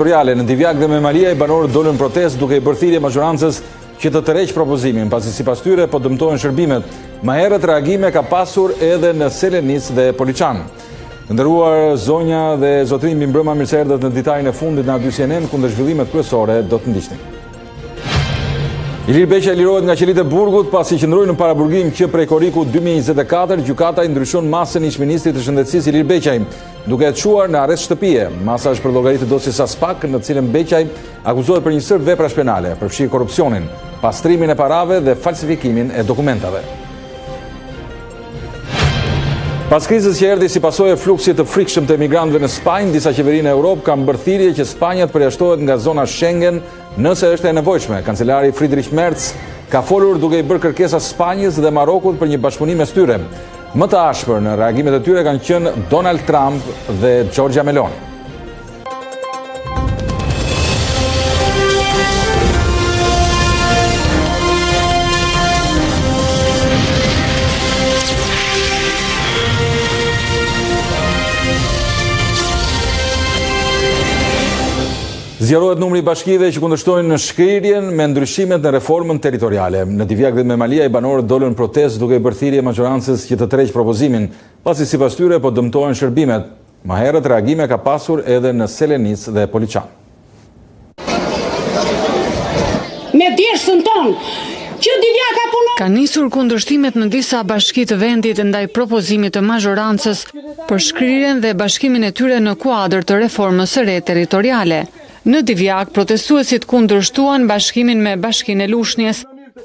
Në Divjak dhe Memalia, banorët dolën protest duke i bërë thirrje majorancës që të tërheqë propozimin, pasi sipas tyre po dëmtohen shërbimet. Më herët reagime ka pasur edhe në Selenic dhe Poliçan. Të nderuar zonja dhe zotërinj, mbrëma, mirë se erdhët në detarin e fundit në A2CNN, kundër zhvillimet kryesore do të ndiqni. Ilir Beqaj lirohet nga qelitë e Burgut pasi qëndroi në paraburgim që prej korriku 2024 gjykata i ndryshon masën e ish-ministrit të shëndetësisë Ilir Beqaj, duke e çuar në arrest shtëpie. Masa është për llogaritë të dosjes Aspak, në të cilën Beqaj akuzohet për një sër veprash penale, përfshi korrupsionin, pastrimin e parave dhe falsifikimin e dokumentave. Pas krizës që erdhi si pasojë e fluksit të frikshëm të emigrantëve në Spanjë, disa qeveri në Europë kanë bërë thirrje që Spanja të përjashtohet nga zona Schengen nëse është e nevojshme. Kancelari Friedrich Merz ka folur duke i bërë kërkesa Spanjës dhe Marokut për një bashkëpunim mes tyre. Më të ashpër në reagimet e tyre kanë qenë Donald Trump dhe Giorgia Meloni. Zgjerohet numri i bashkive që kundërshtojnë në shkrirjen me ndryshimet në reformën territoriale. Në Divjak dhe Memalia, banorët dolën protest duke i bërë thirrje majorancës që të tërheqë propozimin, pasi sipas tyre po dëmtohen shërbimet. Më herët reagime ka pasur edhe në Selenic dhe Poliçan. Me djersën tonë, që Divjaka punon. Ka nisur kundërshtimet në disa bashki të vendit ndaj propozimit të majorancës për shkrirjen dhe bashkimin e tyre në kuadër të reformës së re territoriale. Në Divjak, protestuesit kundërshtuan bashkimin me Bashkinë e Lushnjës,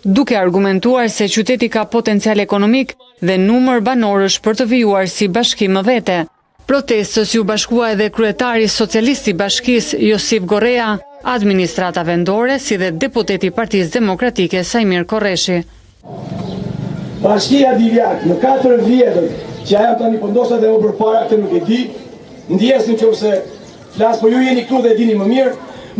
duke argumentuar se qyteti ka potencial ekonomik dhe numër banorësh për të vijuar si bashkim më vete. Protestës ju bashkua edhe kryetari socialisti i bashkisë Josip Gorrea, administrata vendore, si dhe deputeti i Partisë Demokratike Sajmir Korreshi. Bashkia Divjak në 4 vjetër që ajo tani po ndoshta dhe më përpara këtë nuk e di, ndjesni nëse flas, po ju jeni këtu dhe dini më mirë,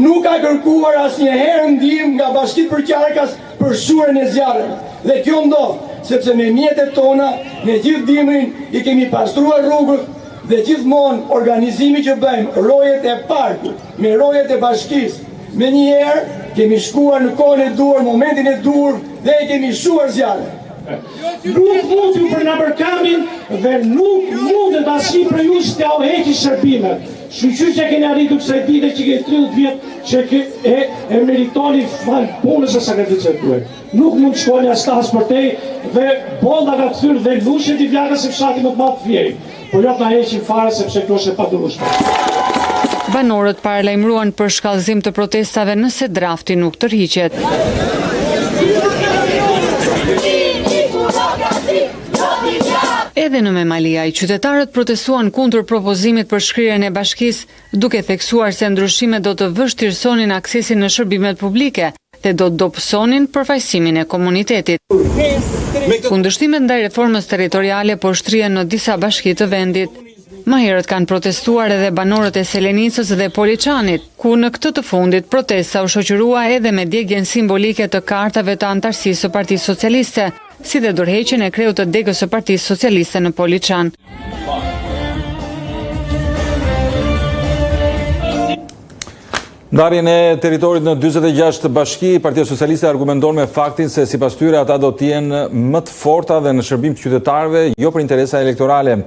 nuk ka kërkuar asnjëherë ndihmë nga Bashkitë për Qarkas për shurën e zjarrit. Dhe kjo ndodh sepse me mjetet tona, me gjithë dimrin i kemi pastruar rrugët dhe gjithmonë organizimi që bëjmë, rojet e parkut, me rojet e bashkisë, me njëherë kemi shkuar në kohën e dur, momentin e dur dhe e kemi shuar zjarrin. Nuk mund ju për në përkamin dhe nuk mund të bashki për ju që të auheqi shërbimet. Shqyqy që keni arritur kësaj dite që ke 30 vjetë që e meritoni falë punës e sakrificë të duhet. Nuk mund të shkoni as tas për te dhe bolda ka të thyrë dhe lushe t'i Divjaka se fshati më të matë të vjeri. Por jo të na heqin fare sepse kjo është e padurueshme. Banorët paralajmëruan për shkallëzim të protestave nëse drafti nuk tërhiqet. Edhe në Memalia, qytetarët protestuan kundër propozimit për shkrirjen e bashkisë, duke theksuar se ndryshimet do të vështirësonin aksesin në shërbimet publike dhe do të dobësonin përfaqësimin e komunitetit. Kundërshtimet ndaj reformës territoriale po shtrihen në disa bashki të vendit. Më herët kanë protestuar edhe banorët e Selenicës dhe Poliçanit, ku në këtë të fundit protesta u shoqërua edhe me djegjen simbolike të kartave të antarësisë së Partisë Socialiste, si dhe dorëheqjen e kreut të degës së Partisë Socialiste në Poliçan. Ndarjen e teritorit në 46 bashki, Partia Socialiste argumenton me faktin se sipas tyre ata do të jenë më të forta dhe në shërbim të qytetarëve, jo për interesa elektorale.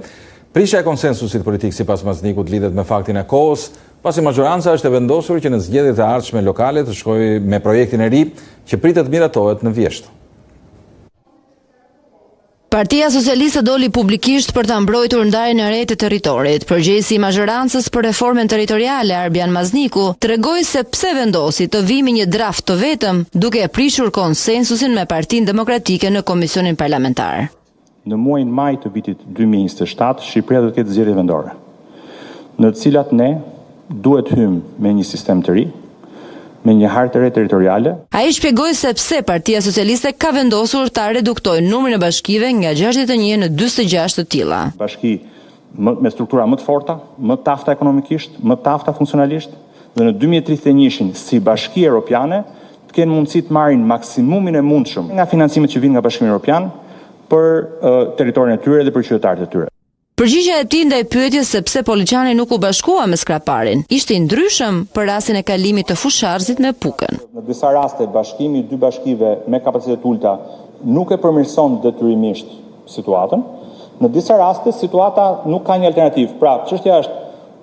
Prishja e konsensusit politik sipas Maznikut lidhet me faktin e kohës, pasi majoranca është e vendosur që në zgjedhjet e ardhshme lokale të shkojë me projektin e ri që pritet miratohet në vjesht. Partia Socialiste doli publikisht për ta mbrojtur ndarjen e re të territorit. Përgjegjësi i majorancës për reformën territoriale Arbian Mazniku tregoi se pse vendosi të vijë me një draft të vetëm, duke e prishur konsensusin me Partinë Demokratike në Komisionin Parlamentar. Në muajin maj të vitit 2027, Shqipëria do të ketë zgjedhje vendore, në të cilat ne duhet hymë me një sistem të ri, me një hartë të re territoriale. Ai shpjegoi se pse Partia Socialiste ka vendosur ta reduktojë numrin e bashkive nga 61 në 46 të tilla. Bashki me struktura më të forta, më të afta ekonomikisht, më të afta funksionalisht, dhe në 2031 si bashki europiane të kenë mundësi të marrin maksimumin e mundshëm nga financimet që vijnë nga Bashkimi Evropian për territorin e tyre dhe për qytetarët e tyre. Përgjigjja e tij ndaj pyetjes se pse Poliçani nuk u bashkua me skraparin ishte i ndryshëm për rastin e kalimit të fusharzit me Pukën. Në disa raste bashkimi i dy bashkive me kapacitet ulta nuk e përmirëson detyrimisht situatën. Në disa raste situata nuk ka një alternativë. Pra, çështja është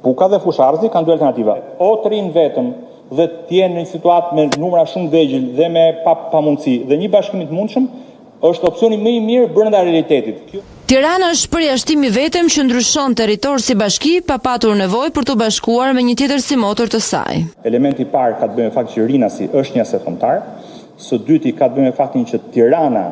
Puka dhe fusharzi kanë dy alternativa. O të rinë vetëm dhe të jenë në një situatë me numra shumë vegjël dhe me pamundësi dhe një bashkim i mundshëm është opsioni më i mirë brenda realitetit. Tirana është përjashtimi vetëm që ndryshon territor si bashki pa patur nevojë për të bashkuar me një tjetër si motor të saj. Elementi i parë ka të bëjë me faktin që Rinasi është një aset kombëtar, së dyti ka të bëjë me faktin që Tirana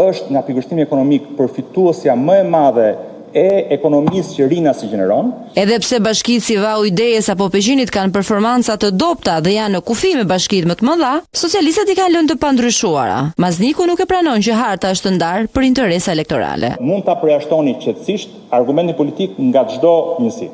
është nga pikërishtimi ekonomik përfituesja më e madhe e ekonomisë që Rinasi gjeneron. Edhe pse bashkitë si Vau Idejes apo Peqinit kanë performanca të dobta dhe janë në kufi me bashkitë më të mëdha, socialistët i kanë lënë të pandryshuara. Mazniku nuk e pranon që harta është ndarë për interesa elektorale. Mund ta përjashtoni qetësisht argumentin politik nga çdo njësi.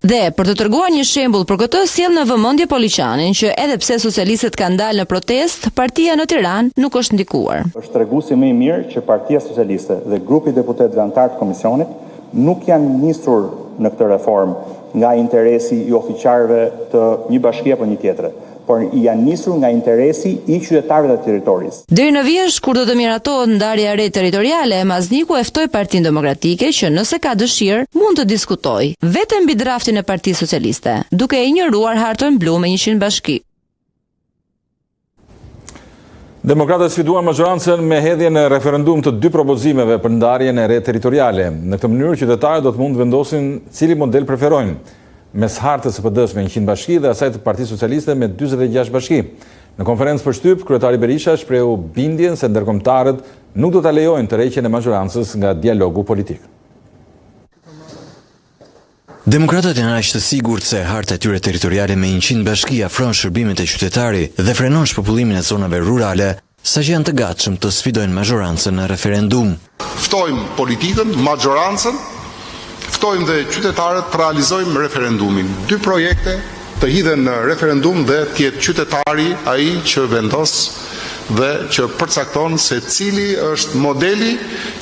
Dhe për të treguar një shembull për këtë, sjell në vëmendje Poliçanin që edhe pse socialistët kanë dalë në protestë, partia në Tiranë nuk është ndikuar. Është treguesi më i mirë që Partia Socialiste dhe grupi i deputetëve antar të komisionit nuk janë nisur në këtë reformë nga interesi i ofiçarëve të një bashkie apo një tjetre, por janë nisur nga interesi i qytetarëve të territorisë. Deri në vjesh, kur do të miratohet ndarja e re territoriale, Mazniku e ftoi Partinë Demokratike që nëse ka dëshirë mund të diskutojë vetëm mbi draftin e Partisë Socialiste, duke e injoruar hartën blu me 100 bashki. Demokratët sfiduan majorancën me hedhjen e referendum të dy propozimeve për ndarjen e re territoriale. Në këtë mënyrë qytetarët do të mund vendosin cili model preferojnë, mes hartës së PD-s me 100 bashki dhe asaj të Partisë Socialiste me 46 bashki. Në konferencë për shtyp, kryetari Berisha shprehu bindjen se ndërkombëtarët nuk do ta lejojnë tërheqjen e majorancës nga dialogu politik. Demokratët janë aq të sigurt se harta e tyre territoriale me 100 bashki afron shërbimet e qytetarit dhe frenon shpopullimin e zonave rurale, saqë janë të gatshëm të sfidojnë majorancën në referendum. Ftojmë politikën, majorancën, ftojmë dhe qytetarët të realizojmë referendumin. Dy projekte të hidhen në referendum dhe të jetë qytetari ai që vendos dhe që përcakton se cili është modeli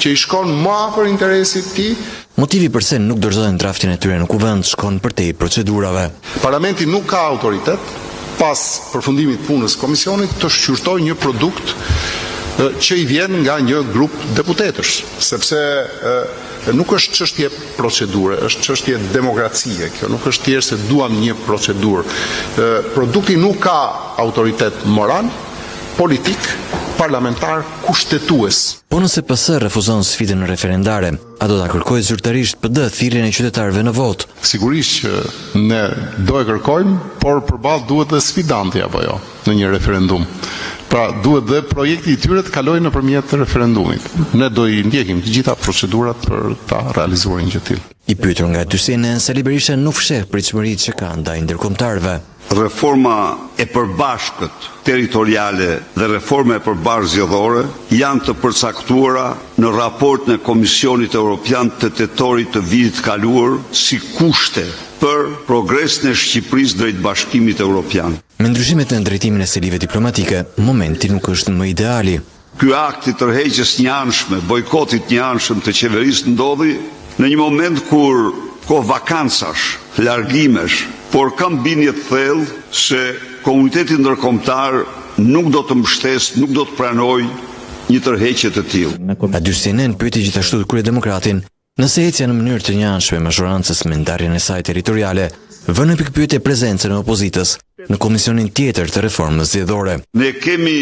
që i shkon më afër interesit të tij. Motivi përse nuk dorëzohen draftin e tyre në kuvend shkon përtej procedurave. Parlamenti nuk ka autoritet pas përfundimit punës komisionit të shqyrtojë një produkt që i vjen nga një grup deputetësh, sepse nuk është çështje procedure, është çështje demokracie. Kjo nuk është thjesht se duam një procedurë. Produkti nuk ka autoritet moral, politik, parlamentar, kushtetues. Po nëse PS refuzon sfidën referendare, a do ta kërkojë zyrtarisht PD thirrjen e qytetarëve në vot? Sigurisht që ne do e kërkojmë, por përballë duhet dhe sfidanti apo jo në një referendum. Pra duhet dhe projekti i tyre të kalojë nëpërmjet referendumit. Ne do i ndjekim të gjitha procedurat për ta realizuar një gjë të tillë. I pyetur nga Dysin, Sali Berisha nuk fsheh pritshmëritë që ka ndaj ndërkombëtarëve. Reforma e përbashkët territoriale dhe reforma e përbashkët zgjedhore janë të përcaktuara në raportin e Komisionit Evropian të tetorit të vitit kaluar si kushte për progresin e Shqipërisë drejt Bashkimit Evropian. Me ndryshimet në drejtimin e selive diplomatike, momenti nuk është më ideali. Ky akt i tërheqjes një anshme, bojkotit një anshëm të qeverisë ndodhi në një moment kur ka vakancash, largimesh, por kam bindje të thellë se komuniteti ndërkombëtar nuk do të mbështesë, nuk do të pranojë një tërheqje të tillë. Dysin pyeti gjithashtu kryedemokratin nëse ecja në mënyrë të njëanshme majorancës me ndarjen e saj territoriale vënë në pikpyetje prezencën e opozitës në komisionin tjetër të reformës zgjedhore. Ne kemi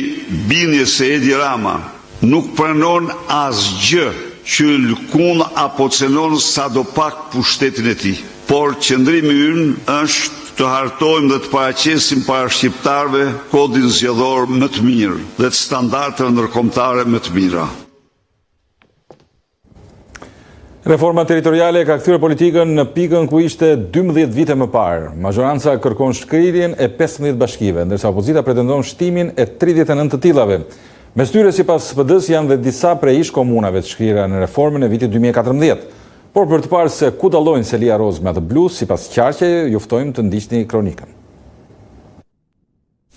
bindje se Edi Rama nuk pranon asgjë që lkun apo cenon sadopak pushtetin e tij. Por qëndrimi ynë është të hartojmë dhe të paraqesim para shqiptarëve kodin zgjedhor më të mirë dhe të standardeve ndërkombëtare më të mira. Reforma territoriale ka kthyer politikën në pikën ku ishte 12 vite më parë. Majoranca kërkon shkrirjen e 15 bashkive, ndërsa opozita pretendon shtimin e 39 të tillave. Mes tyre sipas PD-s janë dhe disa prej ish komunave të shkrira në reformën e vitit 2014. Por për të parë se ku dallojnë Selia Roz me atë blu, sipas qarqe, ju ftojmë të ndiqni kronikën.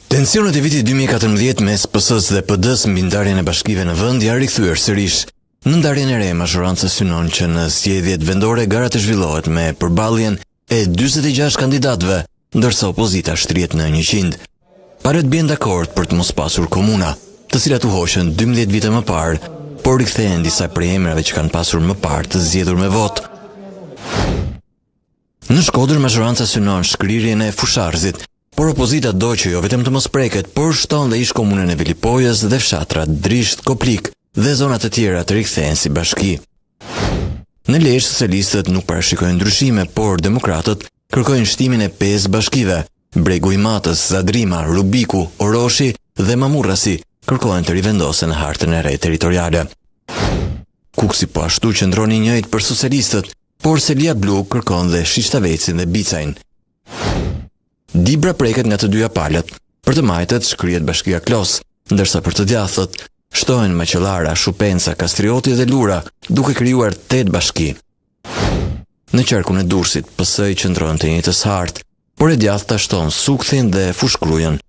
Tensionet e vitit 2014 mes PS-s dhe PD-s mbi ndarjen e bashkive në vend janë rikthyer sërish. Në ndarjen e re, mazhoranca synon që në zgjedhjet vendore gara të zhvillohet me përballjen e 46 kandidatëve, ndërsa opozita shtrihet në 100. Paret bien dakord për të mos pasur komuna, të cilat u hoqën 12 vite më parë, por rikthehen disa prej emrave që kanë pasur më parë të zgjedhur me votë. Në Shkodër, mazhoranca synon shkrirjen e fusharzit, por opozita do që jo vetëm të mos preket, por shton dhe ish komunën e Velipojës dhe fshatrat Drisht, Koplik dhe zonat të tjera të rikthehen si bashki. Në Lezhë, socialistët nuk parashikojnë ndryshime, por demokratët kërkojnë shtimin e 5 bashkive. Bregu i Matës, Zadrima, Rubiku, Oroshi dhe Mamurrasi kërkojnë të rivendosen në hartën e re territoriale. Kuksi po ashtu qëndroni njëjtë për socialistët, por Selia Blu kërkon dhe Shishtavecin dhe Bicajn. Dibra preket nga të dyja palët. Për të majtët shkrihet bashkia Klos, ndërsa për të djathët shtohen Maqellara, Shupenca, Kastrioti dhe Lura, duke krijuar 8 bashki. Në qarkun e Durrësit, PS-i qëndron të njëjtës hartë, por e djathta shton Sukthin dhe Fushkrujën.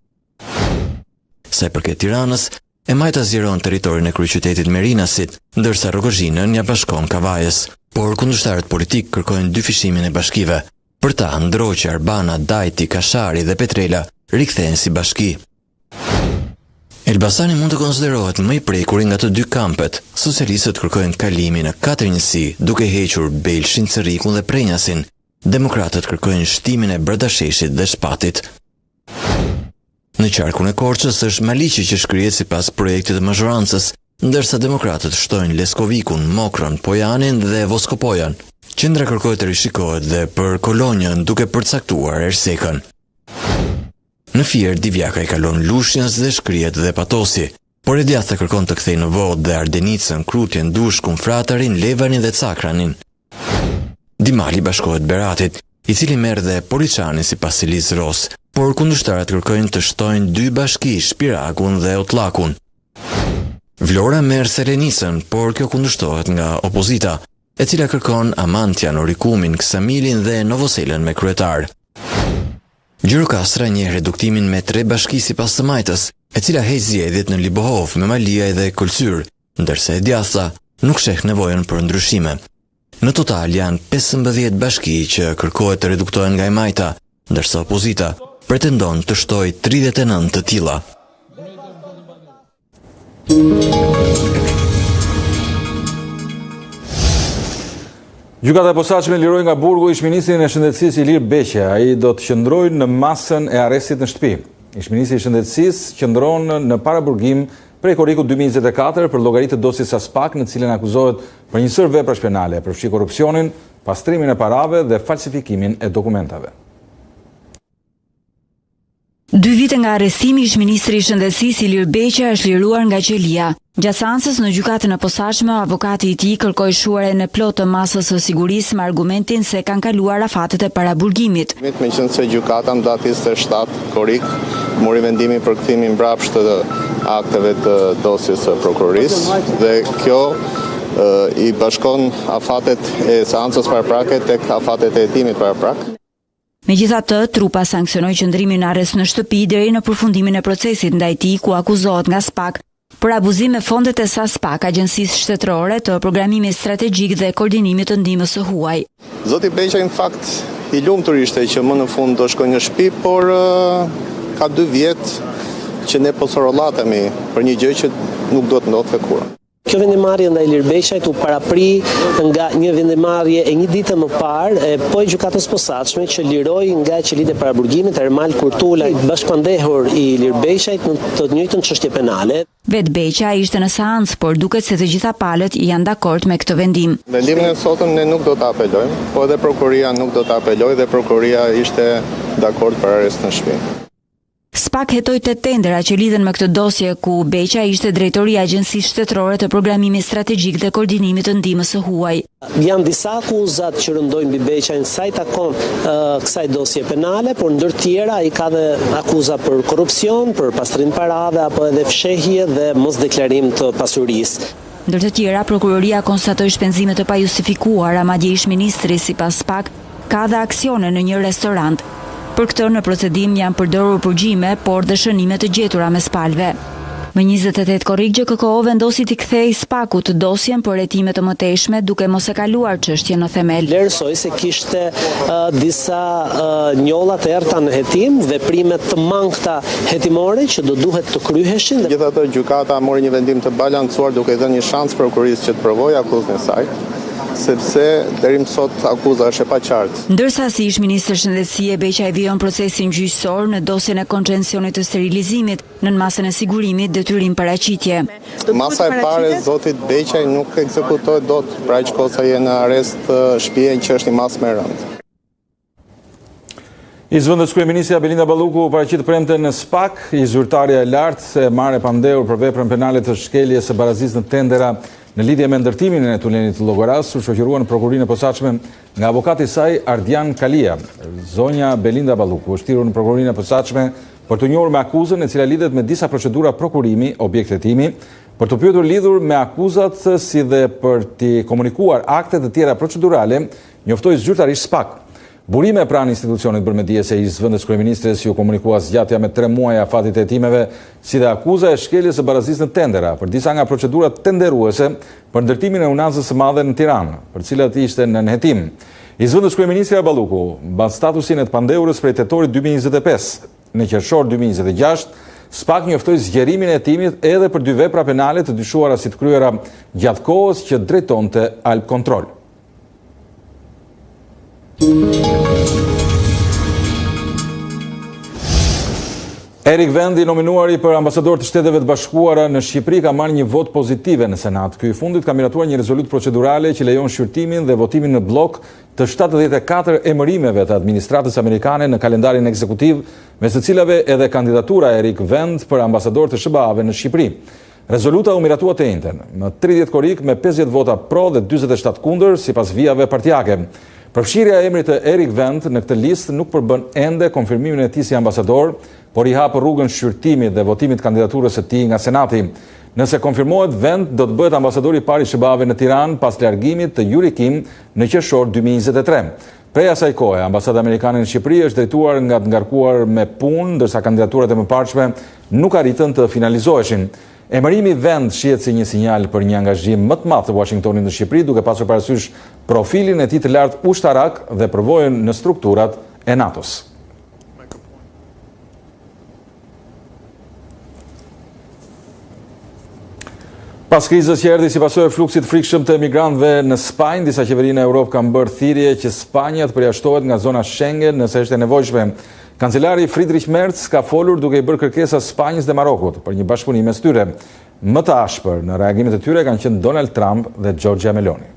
Sa i përket Tiranës, e majta zgjeron territorin e kryeqytetit Merinasit, ndërsa Rogozhinën ja bashkon Kavajës, por kundërshtarët politik kërkojnë dyfishimin e bashkive. Për ta, Ndroqi, Arbana, Dajti, Kashari dhe Petrela rikthehen si bashki. Elbasani mund të konsiderohet më i prekuri nga të dy kampet. Socialistët kërkojnë kalimin në 4 njësi, duke hequr Belshin, Cerrikun dhe Prenjasin. Demokratët kërkojnë shtimin e Bradasheshit dhe Shpatit. Në qarkun e Korçës është Maliqi që shkrihet sipas projektit të mazhorancës, ndërsa demokratët shtojnë Leskovikun, Mokron, Pojanin dhe Voskopojan. Qendra kërkohet të rishikohet dhe për Kolonjën, duke përcaktuar Ersekën. Në Fier, Divjaka i kalon Lushnjës dhe shkrihet dhe Patosi, por e djathta kërkon të kthejë në Vodë dhe Ardenicën, Krutjen, Dushkun, Fratarin, Levanin dhe Cakranin. Dimali bashkohet Beratit, i cili merr dhe Poliçanin sipas Eliz Ros, por kundërshtarët kërkojnë të shtojnë 2 bashki, Shpirakun dhe Otlakun. Vlora merr Selenicën, por kjo kundërshtohet nga opozita, e cila kërkon Amantian, Orikumin, Ksamilin dhe Novoselën me kryetar. Gjirokastra njeh reduktimin me 3 bashki sipas së majtës, e cila heq zgjedhjet në Libohov, me Maliaj dhe Kolcyr, ndërsa e djathta nuk sheh nevojën për ndryshime. Në total janë 15 bashki që kërkohet të reduktohen nga e majta, ndërsa opozita pretendon të shtojë 39 të tilla. Gjykata e posaçme liroi nga burgu ish-ministrin e Shëndetësisë Ilir Beqe. Ai do të qëndrojë në masën e arrestit në shtëpi. Ish-ministri i Shëndetësisë qëndron në paraburgim prej korrikut 2024 për llogaritë të dosjes Aspak, në cilën akuzohet për një sër veprash penale, përfshi korrupsionin, pastrimin e parave dhe falsifikimin e dokumentave. 2 vite nga arrestimi, ish-ministri i Shëndetësisë Ilir Beqe është liruar nga qelia. Gjatë seancës në gjykatën e posaçme, avokati i tij kërkoi shuarjen e plotë të masës së sigurisë me argumentin se kanë kaluar afatet e paraburgimit. Meqenëse gjykata në datë 27 korrik mori vendimin për kthimin mbrapsht të akteve të dosjes së prokurorisë dhe kjo i bashkon afatet e seancës paraprake tek afatet e hetimit paraprak. Megjithatë, trupa sanksionoi qëndrimin në arrest në shtëpi deri në përfundimin e procesit ndaj tij, ku akuzohet nga Spak për abuzim me fondet e Saspak, Agjencisë Shtetërore të Programimit Strategjik dhe Koordinimit të Ndihmës së Huaj. Zoti Beqe në fakt i lumtur ishte që më në fund do shkojë në shtëpi, por ka 2 vjet që ne po sorollatemi për një gjë që nuk do të ndodhte kurrë. Kjo vendimarrje ndaj Ilir Beqajt u parapri nga një vendimarrje e një dite më parë, po e gjykatës posaçme që liroi nga qelia e paraburgimit Ermal Kurtula, bashkëpandehur i Ilir Beqajt në të njëjtën çështje penale. Vet Beqa ishte në seancë, por duket se të gjitha palët janë dakord me këtë vendim. Vendimin e sotëm ne nuk do ta apelojmë, po edhe prokuroria nuk do ta apelojë dhe prokuroria ishte dakord për arrest në shtëpi. Spak hetoi 8 tendera që lidhen me këtë dosje, ku Beqa ishte drejtori i Agjencisë Shtetërore të Programimit Strategjik dhe Koordinimit të Ndihmës së Huaj. Janë disa akuzat që rëndojnë mbi Beqajn sa i takon kësaj dosje penale, por ndër tjera ai ka dhe akuza për korrupsion, për pastrim parave apo edhe fshehje dhe mosdeklarim të pasurisë. Ndër të tjera, prokuroria konstatoi shpenzime të pajustifikuara, madje ish-ministri sipas Spak ka dhe aksione në një restorant. Për këtë në procedim janë përdorur përgjime, por dhe shënime të gjetura mes palëve. Më 28 korrigje KKO vendosi t'i kthej SPAK-ut dosjen për hetime të mëtejshme duke mos e kaluar çështjen në themel. Vlerësoi se kishte disa njolla të errta në hetim, veprime të mangëta hetimore që do duhet të kryheshin. Megjithatë, gjykata mori një vendim të balancuar duke dhënë një shans prokurisë që të provojë akuzën e saj, sepse deri më sot akuza është e paqartë. Ndërsa si ish ministër shëndetësie Beqa e vijon procesin gjyqësor në dosjen e konvencionit të sterilizimit nën masën e sigurimit detyrim paraqitje. Masa e parë e zotit Beqaj nuk ekzekutohet dot, pra aq kohë sa je në arrest shtëpia që është një masë më e rëndë. I zëvendës kryeministja Belinda Balluku paraqit premte në SPAK, i zyrtarja e lartë se marrë pandehur për veprën penale të shkeljes së barazisë në tendera në lidhje me ndërtimin e tunelit të Llogaras, u shoqëruan në prokurinë e posaçme nga avokati i saj Ardian Kalia. Zonja Belinda Balluku është thirrur në prokurinë e posaçme për të njohur me akuzën e cila lidhet me disa procedura prokurimi, objekt hetimi, për të pyetur lidhur me akuzat si dhe për të komunikuar akte të tjera procedurale, njoftoi zyrtarisht SPAK. Burime pranë institucionit bërmedije se i zëvendës kryeministres ju komunikua zgjatja me 3 muaj afatit e hetimeve, si dhe akuza e shkeljes së barazisë në tendera për disa nga procedurat tenderuese për ndërtimin e unazës së madhe në Tiranë, për cilat ishte në hetim. I zëvendës kryeministja Balluku, mbas statusin e të pandehurës prej tetorit 2025, në qershor 2026, SPAK njoftoi zgjerimin e hetimit edhe për 2 vepra penale të dyshuara si të kryera gjatë kohës që drejtonte Alp Kontrol. Erik Vendi, nominuari për ambasador të Shteteve të Bashkuara në Shqipëri, ka marrë një vot pozitive në Senat. Ky i fundit ka miratuar një rezolutë procedurale që lejon shqyrtimin dhe votimin në blok të 74 emërimeve të administratës amerikane në kalendarin ekzekutiv, mes të cilave edhe kandidatura e Erik Vend për ambasador të SBA-ve në Shqipëri. Rezoluta u miratua të njëjtën, me 30 korik me 50 vota pro dhe 47 kundër, sipas vijave partijake. Përfshirja e emrit të Erik Vend në këtë listë nuk përbën ende konfirmimin e tij si ambasador, por i hap rrugën shqyrtimit dhe votimit kandidaturës së tij nga Senati. Nëse konfirmohet, Vend do të bëhet ambasadori i parë i SBA-ve në Tiranë pas largimit të Yuri Kim në qershor 2023. Prej asaj kohe, ambasada amerikane në Shqipëri është drejtuar nga të ngarkuar me punë, ndërsa kandidaturat e mëparshme nuk arritën të finalizoheshin. Emërimi Vend shihet si një sinjal për një angazhim më të madh të Washingtonit në Shqipëri, duke pasur parasysh profilin e tij të lartë ushtarak dhe përvojën në strukturat e NATO-s. Pas krizës që erdhi si pasojë e fluksit frikshëm të emigrantëve në Spanjë, disa qeveri në Europë kanë bërë thirrje që Spanja të përjashtohet nga zona Schengen nëse është e nevojshme. Kancelari Friedrich Merz ka folur duke i bërë kërkesa Spanjës dhe Marokut për një bashkëpunim mes tyre. Më të ashpër në reagimet e tyre kanë qenë Donald Trump dhe Giorgia Meloni.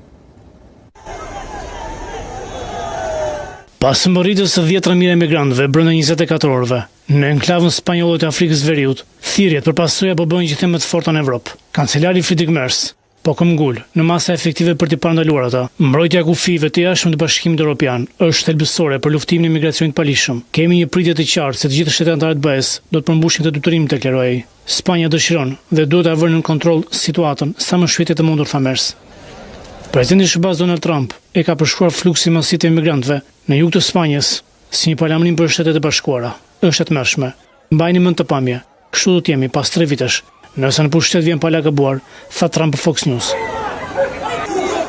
Pas mbërritjes së 10.000 emigrantëve brenda 24 orëve në enklavën spanjolle të Afrikës së Veriut, thirrjet për pasojë po bëjnë gjithë më të forta në Evropë. Kancelari Friedrich Merz po këmbgul në masa efektive për të parandaluar ata. Mbrojtja e kufive të jashtëm të Bashkimit Evropian është thelbësore për luftimin e migracionit të palishëm. Kemi një pritje të qartë se të gjithë shtetet anëtare të BE-s do të përmbushin këtë detyrim, deklaroi ai. Spanja dëshiron dhe duhet ta vënë në kontroll situatën sa më shpejt të mundur, tha Merz. Presidenti SBA-s Donald Trump e ka përshkruar fluksin masiv të emigrantëve në jug të Spanjës si një paralajmërim për Shtetet e Bashkuara. Është e tmerrshme. Mbajini mend të pamje. Kështu do të jemi pas 3 vitesh. Nëse në pushtet vjen pa gabuar, tha Trump për Fox News.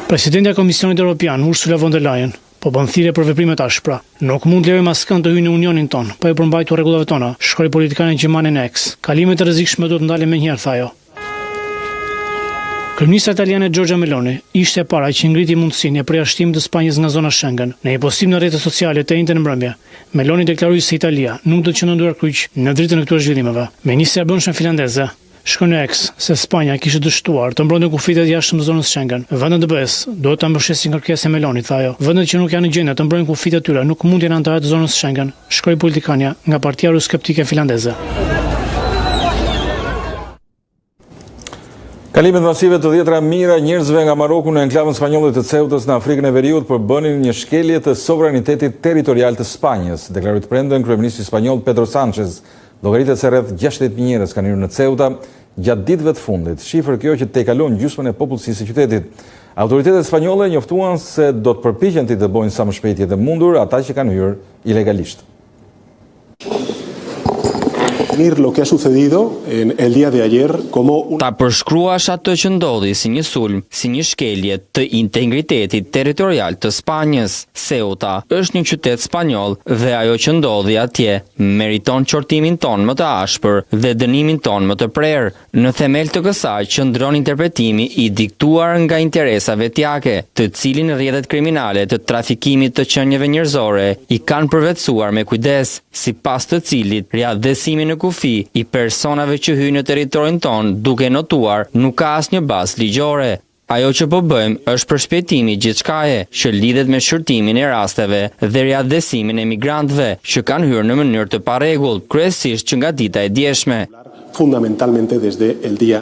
Presidentja e Komisionit Evropian, Ursula von der Leyen, po bën thirrje për veprime të ashpra. Nuk mund të lejojmë askënd të hyjë në unionin ton, pa e përmbajtur rregullave tona, shkroi politikanen gjermane Nex. Kalimet e rrezikshme duhet ndalen menjëherë, tha ajo. Kryeministra italiane Giorgia Meloni ishte e para që ngriti mundësinë e përjashtimit të Spanjës nga zona Schengen. Në një postim në rrjetet sociale të njëjtën mbrëmje, Meloni deklaroi se Italia nuk do të qëndrojë ndyra kryq në dritën e këtyre zhvillimeve. Ministra e Brendshme finlandeze shkoi në X se Spanja kishte dështuar të mbronte kufitet jashtë zonës Schengen. Vendet e BE-s duhet ta mbështesin kërkesën e Melonit, tha ajo. Vendet që nuk janë në gjendje të mbrojnë kufitet e tyre nuk mund të jenë anëtarë të zonës Schengen, shkroi politikania nga Partia Euroskeptike finlandeze. Kalimet masive të 10.000 njerëzve nga Maroku në enklavën spanjolle të Ceutës në Afrikën e Veriut përbënin një shkelje të sovranitetit territorial të Spanjës, deklaroi të premten kryeministri spanjoll Pedro Sánchez. Llogaritet se rreth 60.000 njerëz kanë hyrë në Ceuta gjatë ditëve të fundit, shifër kjo që tejkalon gjysmën e popullsisë së qytetit. Autoritetet spanjolle njoftuan se do të përpiqen të dëbojnë sa më shpejt jetë mundur ata që kanë hyrë ilegalisht. definir lo que ha sucedido en el día de ayer como ta përshkruash atë që ndodhi si një sulm, si një shkelje të integritetit territorial të Spanjës. Ceuta është një qytet spanjoll dhe ajo që ndodhi atje meriton qortimin ton më të ashpër dhe dënimin ton më të prerë. Në themel të kësaj qëndron interpretimi i diktuar nga interesa vetjake, të cilin rrjetet kriminale të trafikimit të qenieve njerëzore i kanë përvetësuar me kujdes, sipas të cilit riadhësimi në kufi i personave që hyjnë në territorin ton duke notuar nuk ka asnjë bazë ligjore. Ajo që po bëjmë është përshpejtimi gjithçkaje që lidhet me shërtimin e rasteve dhe riadhësimin e migrantëve që kanë hyrë në mënyrë të parregullt, kryesisht që nga dita e djeshme. Fundamentalmente desde el día.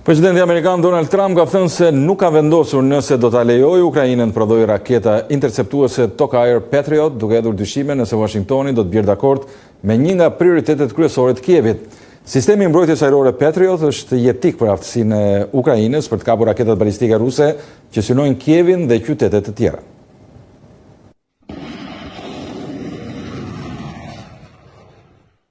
Presidenti Amerikan Donald Trump ka thënë se nuk ka vendosur nëse do ta lejojë Ukrainën të prodhojë raketa interceptuese Tok-Air Patriot, duke hedhur dyshime nëse Washingtoni do të bjerë dakord me një nga prioritetet kryesore të Kievit. Sistemi i mbrojtjes ajrore Patriot është jetik për aftësinë e Ukrainës për të kapur raketat balistike ruse që synojnë Kievin dhe qytete të tjera.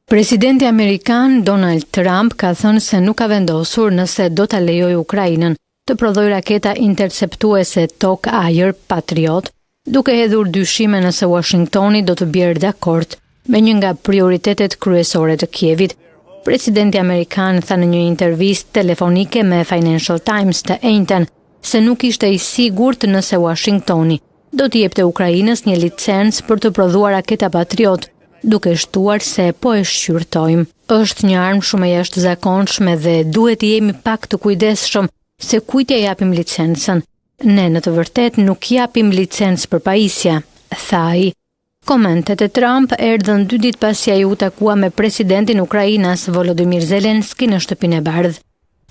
Presidenti Amerikan Donald Trump ka thënë se nuk ka vendosur nëse do ta lejojë Ukrainën të prodhojë raketa interceptuese Tok-Air Patriot, duke hedhur dyshime nëse Washingtoni do të bjerë dakord me një nga prioritetet kryesore të Kievit. Presidenti Amerikan tha në një intervistë telefonike me Financial Times të njëjtën se nuk ishte i sigurt nëse Washingtoni do t'i jepte Ukrainës një licencë për të prodhuar raketa Patriot, duke shtuar se po e shqyrtojmë. Është një armë shumë e jashtëzakonshme dhe duhet të jemi pak të kujdesshëm se kujt ja japim licencën. Ne në të vërtetë nuk japim licencë për pajisje, tha ai. Komentet e Trump erdhën 2 ditë pasi ai u takua me presidentin e Ukrainës Volodymyr Zelensky në Shtëpinë e Bardhë.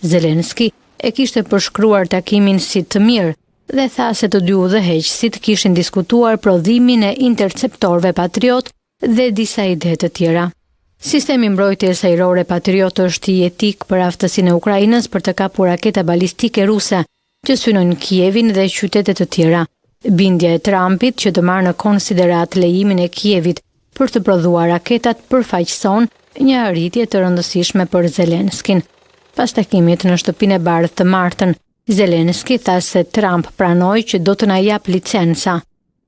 Zelensky e kishte përshkruar takimin si të mirë dhe tha se të dy udhëheqësit kishin diskutuar prodhimin e interceptorëve Patriot dhe disa ide të tjera. Sistemi mbrojtjes ajrore Patriot është i jetik për aftësinë e Ukrainës për të kapur raketa balistike ruse që synojnë Kievin dhe qytete të tjera. Bindja e Trumpit që të marrë në konsiderat lejimin e Kievit për të prodhuar raketat përfaqëson një arritje të rëndësishme për Zelenskin. Pas takimit në Shtëpinë e Bardhë të martën, Zelensky tha se Trump pranoi që do të na jap licenca.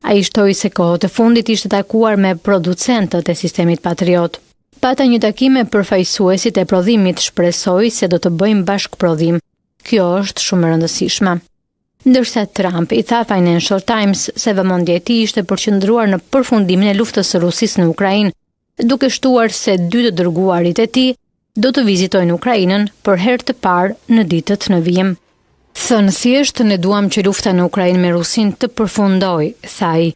Ai shtoi se kohët e fundit ishte takuar me producentët e sistemit Patriot. Pata një takim me përfaqësuesit e prodhimit, shpresoi se do të bëjmë bashkëprodhim. Kjo është shumë e rëndësishme. Ndërsa Trump i tha Financial Times se vëmendja e tij ishte përqendruar në përfundimin e luftës së Rusisë në Ukrainë, duke shtuar se 2 të dërguarit e tij do të vizitojnë Ukrainën për herë të parë në ditët në vijim. Thënë thjesht ne duam që lufta në Ukrainë me Rusin të përfundojë, thaj.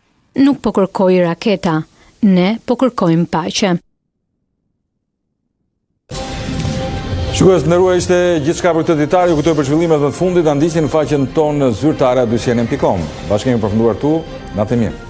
Nuk po kërkoj raketa, ne po kërkojmë paqe. Shikues të nderuar, ishte gjithçka për këtë ditar. Ju kujtoj për zhvillimet më të fundit, ta ndiqni në faqen tonë zyrtare@dyqenin.com. Bashkë kemi përfunduar këtu, natë mirë.